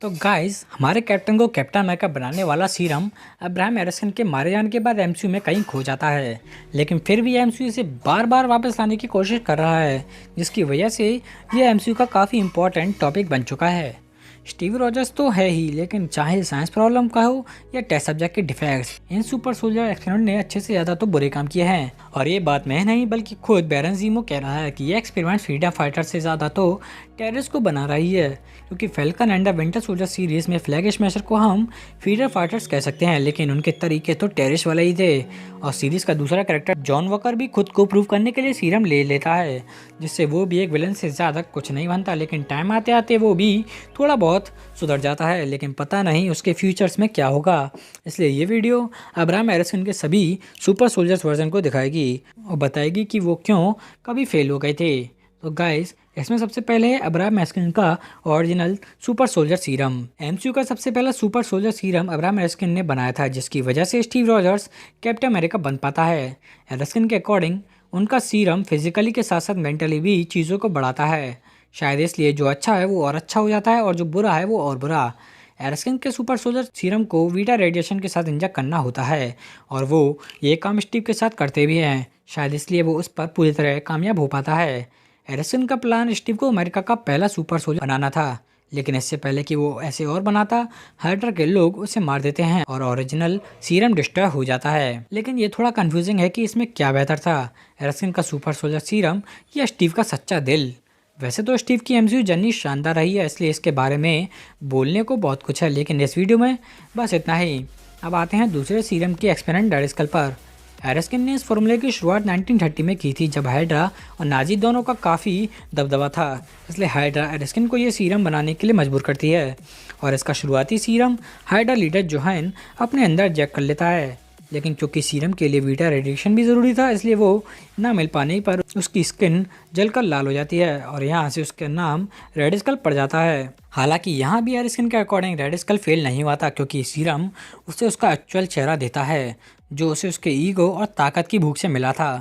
तो गाइस हमारे कैप्टन को कैप्टन अमेरिका बनाने वाला सीरम अब्राहम एरिसन के मारे जाने के बाद एमसीयू में कहीं खो जाता है। लेकिन फिर भी एमसीयू इसे बार बार वापस लाने की कोशिश कर रहा है, जिसकी वजह से ये एमसीयू का काफ़ी इंपॉर्टेंट टॉपिक बन चुका है। स्टीव रॉजर्स तो है ही, लेकिन चाहे साइंस प्रॉब्लम का हो या टेस्ट सब्जेक्ट के डिफेक्ट्स, इन सुपर सोल्जर एक्सपेरिमेंट ने अच्छे से ज़्यादा तो बुरे काम किए हैं। और ये बात मैं नहीं बल्कि खुद बैरन ज़ीमो कह रहा है कि ये एक्सपेरिमेंट फ्रीडम फाइटर से ज़्यादा तो टेररिस्ट को बना रही है, क्योंकि falcon and the winter soldier series में फ्लैग स्मैशर को हम फ्रीडम फाइटर्स कह सकते हैं, लेकिन उनके तरीके तो टेररिस्ट वाले ही थे। और सीरीज का दूसरा कैरेक्टर जॉन वॉकर भी खुद को प्रूव करने के लिए सीरम ले लेता है, जिससे वो भी एक विलन से ज़्यादा कुछ नहीं बनता, लेकिन टाइम आते आते वो भी थोड़ा बहुत सुधर जाता है। लेकिन पता नहीं उसके फ्यूचर्स में क्या होगा। इसलिए ये वीडियो अब्राहम एरिसन के सभी सुपर सोल्जर्स वर्जन को दिखाएगी और बताएगी कि वो क्यों कभी फेल हो गए थे। तो गाइस, इसमें सबसे पहले है अब्राहम एरिसन का original super soldier serum. MCU का सबसे पहला super soldier serum Abraham arisen ने बनाया था, जिसकी वजह से स्टीव रॉजर्स कैप्टन अमेरिका बन पाता है। एरिसन के अकॉर्डिंग उनका सीरम फिजिकली के साथ साथ मेंटली भी चीज़ों को बढ़ाता है। शायद इसलिए जो अच्छा है वो और अच्छा हो जाता है और जो बुरा है वो और बुरा। एरिसन के सुपर सोल्जर सीरम को वीटा रेडिएशन के साथ इंजेक्ट करना होता है, और वो ये काम स्टीव के साथ करते भी हैं। शायद इसलिए वो उस पर पूरी तरह कामयाब हो पाता है। एरिसन का प्लान स्टीव को अमेरिका का पहला सुपर सोल्जर बनाना था, लेकिन इससे पहले कि वो ऐसे और बनाता, हाइड्रा के लोग उसे मार देते हैं और ओरिजिनल सीरम डिस्ट्रॉय हो जाता है। लेकिन ये थोड़ा कंफ्यूजिंग है कि इसमें क्या बेहतर था, एरिसन का सुपर सोल्जर सीरम या स्टीव का सच्चा दिल। वैसे तो स्टीव की एमसीयू जर्नी शानदार रही है, इसलिए इसके बारे में बोलने को बहुत कुछ है, लेकिन इस वीडियो में बस इतना ही। अब आते हैं दूसरे सीरम के एक्सपेरिमेंट डेड पर। एरिसन ने इस फॉर्मूले की शुरुआत 1930 में की थी, जब हाइड्रा और नाजी दोनों का काफ़ी दबदबा था। इसलिए हाइड्रा एरिसन को ये सीरम बनाने के लिए मजबूर करती है, और इसका शुरुआती सीरम हाइड्रा लीडर जोहान अपने अंदर इंजेक्ट कर लेता है। लेकिन क्योंकि सीरम के लिए वीटा रेडिएशन भी ज़रूरी था, इसलिए वो ना मिल पाने पर उसकी स्किन जलकर लाल हो जाती है, और यहाँ से उसका नाम रेड स्कल पड़ जाता है। हालांकि यहाँ भी एरिसन के अकॉर्डिंग रेड स्कल फेल नहीं हुआ था, क्योंकि सीरम उसे उसका एक्चुअल चेहरा देता है, जो उसे उसके ईगो और ताकत की भूख से मिला था।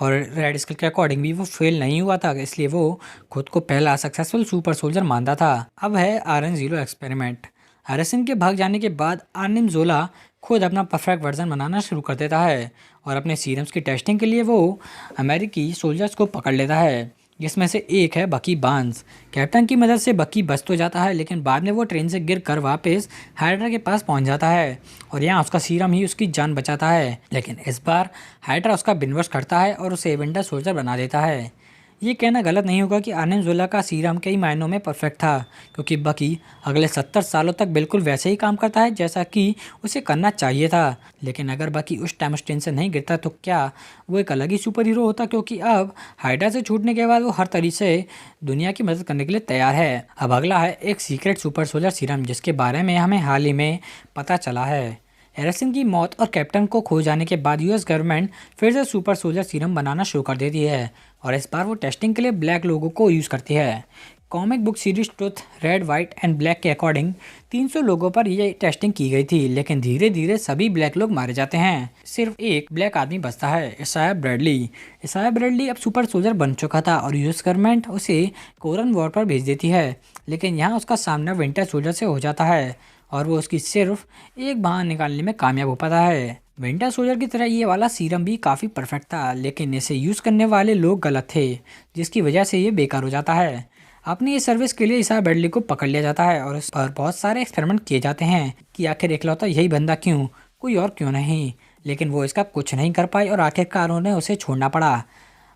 और रेड स्कल के अकॉर्डिंग भी वो फेल नहीं हुआ था, इसलिए वो खुद को पहला सक्सेसफुल सुपर सोल्जर मानता था। अब है आरएन जीरो एक्सपेरिमेंट। एरिसन के भाग जाने के बाद आर्निम जोला खुद अपना परफेक्ट वर्जन बनाना शुरू कर देता है, और अपने सीरम्स की टेस्टिंग के लिए वो अमेरिकी सोल्जर्स को पकड़ लेता है, जिसमें से एक है बकी बार्न्स। कैप्टन की मदद से बकी बच तो जाता है, लेकिन बाद में वो ट्रेन से गिर कर वापस हाइड्रा के पास पहुंच जाता है, और यहाँ उसका सीरम ही उसकी जान बचाता है। लेकिन इस बार हाइड्रा उसका बिनवश करता है और उसे विंटर सोल्जर बना देता है। ये कहना गलत नहीं होगा कि आर्निम जोला का सीरम कई मायनों में परफेक्ट था, क्योंकि बकी अगले 70 सालों तक बिल्कुल वैसे ही काम करता है जैसा कि उसे करना चाहिए था। लेकिन अगर बकी उस टाइम स्ट्रेन से नहीं गिरता तो क्या वो एक अलग ही सुपर हीरो होता, क्योंकि अब हाइड्रा से छूटने के बाद वो हर तरीके से दुनिया की मदद करने के लिए तैयार है। अब अगला है एक सीक्रेट सुपर सोल्जर सीरम, जिसके बारे में हमें हाल ही में पता चला है। एरिसन की मौत और कैप्टन को खो जाने के बाद यूएस गवर्नमेंट फिर से सुपर सोल्जर सीरम बनाना शुरू कर देती है, और इस बार वो टेस्टिंग के लिए ब्लैक लोगों को यूज़ करती है। Comic book series truth red white and black के अकॉर्डिंग 300 लोगों पर ये टेस्टिंग की गई थी, लेकिन धीरे धीरे सभी ब्लैक लोग मारे जाते हैं। सिर्फ एक ब्लैक आदमी बचता है, इसाया ब्रैडली। इसाया ब्रैडली अब सुपर सोल्जर बन चुका था, और यूएस गवर्नमेंट उसे कोरन वॉर पर भेज देती है, लेकिन यहाँ उसका सामना विंटर सोल्जर से हो जाता है, और वो उसकी सिर्फ एक बाहर निकालने में कामयाब हो पाता है। विंटर सोल्जर की तरह ये वाला सीरम भी काफ़ी परफेक्ट था, लेकिन इसे यूज़ करने वाले लोग गलत थे, जिसकी वजह से ये बेकार हो जाता है। अपनी इस सर्विस के लिए इसा बेडली को पकड़ लिया जाता है, और इस पर बहुत सारे एक्सपेरिमेंट किए जाते हैं कि आखिर इकलौता यही बंदा क्यों, कोई और क्यों नहीं। लेकिन वो इसका कुछ नहीं कर पाई, और आखिरकार उन्हें उसे छोड़ना पड़ा।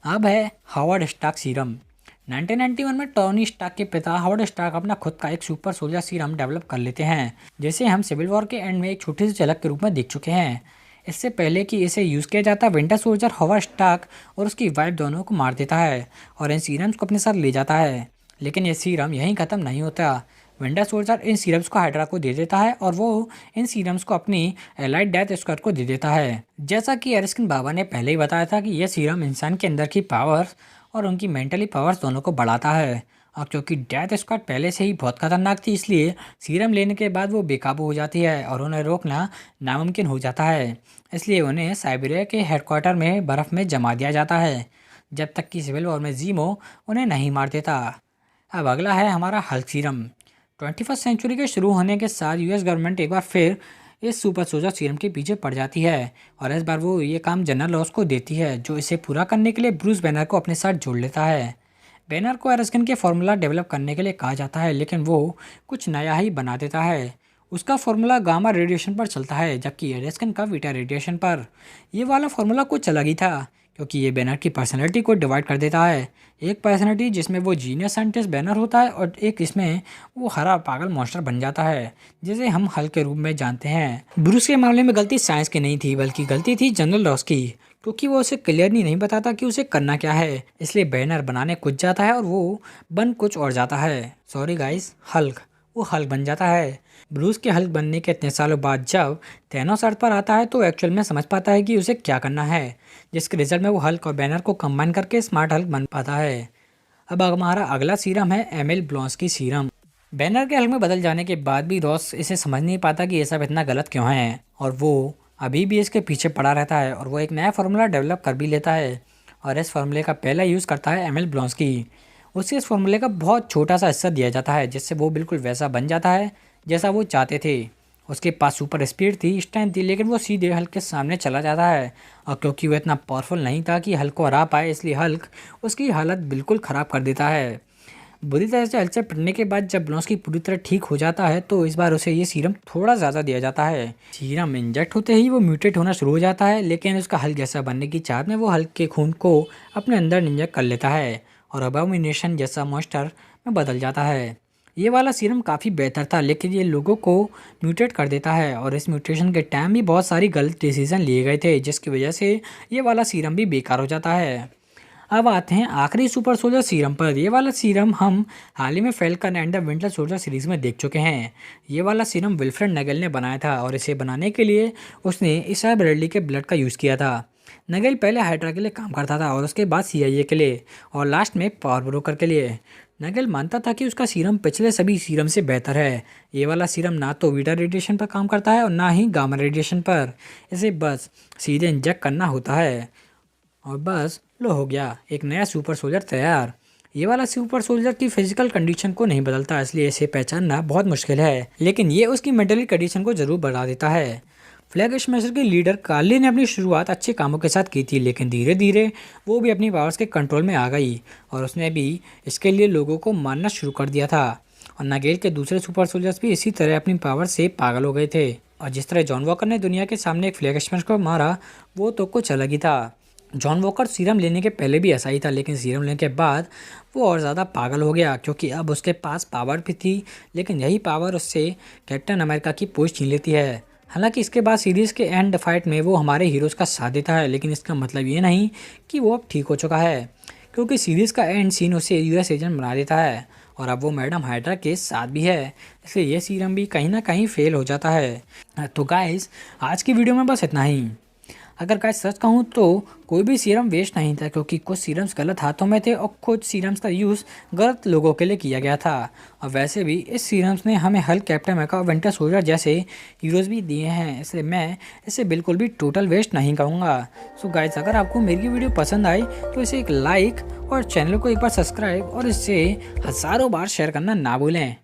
अब है हावर्ड स्टार्क सीरम। 1991 में टोनी स्टार्क के पिता हावर्ड स्टार्क अपना खुद का एक सुपर सोल्जर सीरम डेवलप कर लेते हैं, जिसे हम सिविल वॉर के एंड में एक छोटी सी झलक के रूप में देख चुके हैं। इससे पहले कि इसे यूज़ किया जाता, विंटर सोल्जर हावर्ड स्टार्क और उसकी वाइफ दोनों को मार देता है और इन सीरम्स को अपने साथ ले जाता है। लेकिन ये सीरम यहीं ख़त्म नहीं होता। विंटर सोल्जर इन सीरम्स को हाइड्रा को दे देता है, और वो इन सीरम्स को अपनी एलाइड डेथ स्क्वाड को दे देता है। जैसा कि एरिसन बाबा ने पहले ही बताया था कि यह सीरम इंसान के अंदर की पावर्स और उनकी मेंटली पावर्स दोनों को बढ़ाता है, और क्योंकि डेथ स्क्वाड पहले से ही बहुत खतरनाक थी, इसलिए सीरम लेने के बाद वो बेकाबू हो जाती है और उन्हें रोकना नामुमकिन हो जाता है। इसलिए उन्हें साइबेरिया के हेडक्वार्टर में बर्फ़ में जमा दिया जाता है, जब तक कि सिविल वॉर में जीमो उन्हें नहीं मार देता। अब अगला है हमारा हल्क सीरम। 21st सेंचुरी के शुरू होने के साथ यूएस गवर्नमेंट एक बार फिर इस सुपर सोल्जर सीरम के पीछे पड़ जाती है और इस बार वो ये काम जनरल रॉस को देती है, जो इसे पूरा करने के लिए ब्रूस बैनर को अपने साथ जोड़ लेता है। बैनर को एरस्किन के फार्मूला डेवलप करने के लिए कहा जाता है, लेकिन वो कुछ नया ही बना देता है। उसका फार्मूला गामा रेडिएशन पर चलता है, जबकि एरस्किन का बीटा रेडिएशन पर। ये वाला फार्मूला कुछ अलग ही था, क्योंकि ये बैनर की पर्सनैलिटी को डिवाइड कर देता है। एक पर्सनैलिटी जिसमें वो जीनियस साइंटिस्ट बैनर होता है और एक इसमें वो हरा पागल मॉन्स्टर बन जाता है, जिसे हम हल्क के रूप में जानते हैं। ब्रूस के मामले में गलती साइंस की नहीं थी, बल्कि गलती थी जनरल रॉस की, क्योंकि वो उसे क्लियरली नहीं बताता कि उसे करना क्या है। इसलिए बैनर बनाने कुछ जाता है और वो बन कुछ और जाता है। सॉरी गाइस, वो हल्क बन जाता है। ब्रूस के हल्क बनने के इतने सालों बाद जब थैनोस अर्थ पर आता है तो एक्चुअल में समझ पाता है कि उसे क्या करना है, जिसके रिजल्ट में वो हल्क और बैनर को कंबाइन करके स्मार्ट हल्क बन पाता है। अब हमारा अगला सीरम है एमिल ब्लॉन्स्की सीरम। बैनर के हल्क में बदल जाने के बाद भी रॉस इसे समझ नहीं पाता कि ये सब इतना गलत क्यों है, और वो अभी भी इसके पीछे पड़ा रहता है और वो एक नया फार्मूला डेवलप कर भी लेता है और इस फार्मूले का पहला यूज़ करता है एमिल ब्लॉन्स्की। उसे इस फार्मूले का बहुत छोटा सा हिस्सा दिया जाता है, जिससे वो बिल्कुल वैसा बन जाता है जैसा वो चाहते थे। उसके पास सुपर स्पीड थी, स्ट्रेंथ थी, लेकिन वो सीधे हल्क के सामने चला जाता है। और क्योंकि वो इतना पावरफुल नहीं था कि हल्क को हरा पाए, इसलिए हल्क उसकी हालत बिल्कुल ख़राब कर देता है। बुरी तरह से हल्क से पिटने के बाद जब ब्लॉन्स्की पूरी तरह ठीक हो जाता है तो इस बार उसे ये सीरम थोड़ा ज़्यादा दिया जाता है। सीरम इंजेक्ट होते ही वो म्यूटेट होना शुरू हो जाता है, लेकिन उसका हल्क जैसा बनने की चाहत में वो हल्क के खून को अपने अंदर इंजेक्ट कर लेता है और अबोमिनेशन जैसा मॉन्स्टर में बदल जाता है। ये वाला सीरम काफ़ी बेहतर था, लेकिन ये लोगों को म्यूटेट कर देता है और इस म्यूटेशन के टाइम भी बहुत सारी गलत डिसीजन लिए गए थे, जिसकी वजह से ये वाला सीरम भी बेकार हो जाता है। अब आते हैं आखिरी सुपर सोल्जर सीरम पर। ये वाला सीरम हम हाल ही में falcon and the winter soldier series में देख चुके हैं। ये वाला सीरम विल्फ्रेड नेगल ने बनाया था और इसे बनाने के लिए उसने ईसा ब्रैडली के ब्लड का यूज़ किया था। नेगल पहले हाइड्रा के लिए काम करता था और उसके बाद CIA के लिए और लास्ट में पावर ब्रोकर के लिए। नेगल मानता था कि उसका सीरम पिछले सभी सीरम से बेहतर है। ये वाला सीरम ना तो बीटा रेडिएशन पर काम करता है और ना ही गामा रेडिएशन पर। इसे बस सीधे इंजेक्ट करना होता है और बस लो हो गया, एक नया सुपर सोल्जर तैयार। ये वाला सुपर सोल्जर की फिजिकल कंडीशन को नहीं बदलता, इसलिए इसे पहचानना बहुत मुश्किल है, लेकिन ये उसकी मेंटली कंडीशन को जरूर बढ़ा देता है। फ्लैग स्मैशर के लीडर कार्ली ने अपनी शुरुआत अच्छे कामों के साथ की थी, लेकिन धीरे धीरे वो भी अपनी पावर्स के कंट्रोल में आ गई और उसने भी इसके लिए लोगों को मारना शुरू कर दिया था। और नागेल के दूसरे सुपर सोल्जर्स भी इसी तरह अपनी पावर से पागल हो गए थे। और जिस तरह जॉन वॉकर ने दुनिया के सामने एक फ्लैग स्मैशर को मारा, वो तो कुछ अलग ही था। जॉन वॉकर सीरम लेने के पहले भी ऐसा ही था, लेकिन सीरम लेने के बाद वो और ज़्यादा पागल हो गया, क्योंकि अब उसके पास पावर भी थी, लेकिन यही पावर उससे कैप्टन अमेरिका की पोस्ट छीन लेती है। हालांकि इसके बाद सीरीज़ के एंड फाइट में वो हमारे हीरोज़ का साथ देता है, लेकिन इसका मतलब ये नहीं कि वो अब ठीक हो चुका है, क्योंकि सीरीज़ का एंड सीन उसे US एजेंट बना देता है और अब वो मैडम हाइड्रा के साथ भी है। इसलिए ये सीरम भी कहीं ना कहीं फेल हो जाता है। तो गाइस, आज की वीडियो में बस इतना ही। अगर गाइस सच कहूँ तो कोई भी सीरम वेस्ट नहीं था, क्योंकि कुछ सीरम्स गलत हाथों में थे और कुछ सीरम्स का यूज़ गलत लोगों के लिए किया गया था। और वैसे भी इस सीरम्स ने हमें हल्क, कैप्टन अमेरिका और विंटर सोल्जर जैसे हीरोज़ भी दिए हैं, इसलिए मैं इसे बिल्कुल भी टोटल वेस्ट नहीं कहूँगा। सो गाइस, अगर आपको मेरी वीडियो पसंद आई तो इसे एक लाइक और चैनल को एक बार सब्सक्राइब और इससे हज़ारों बार शेयर करना ना भूलें।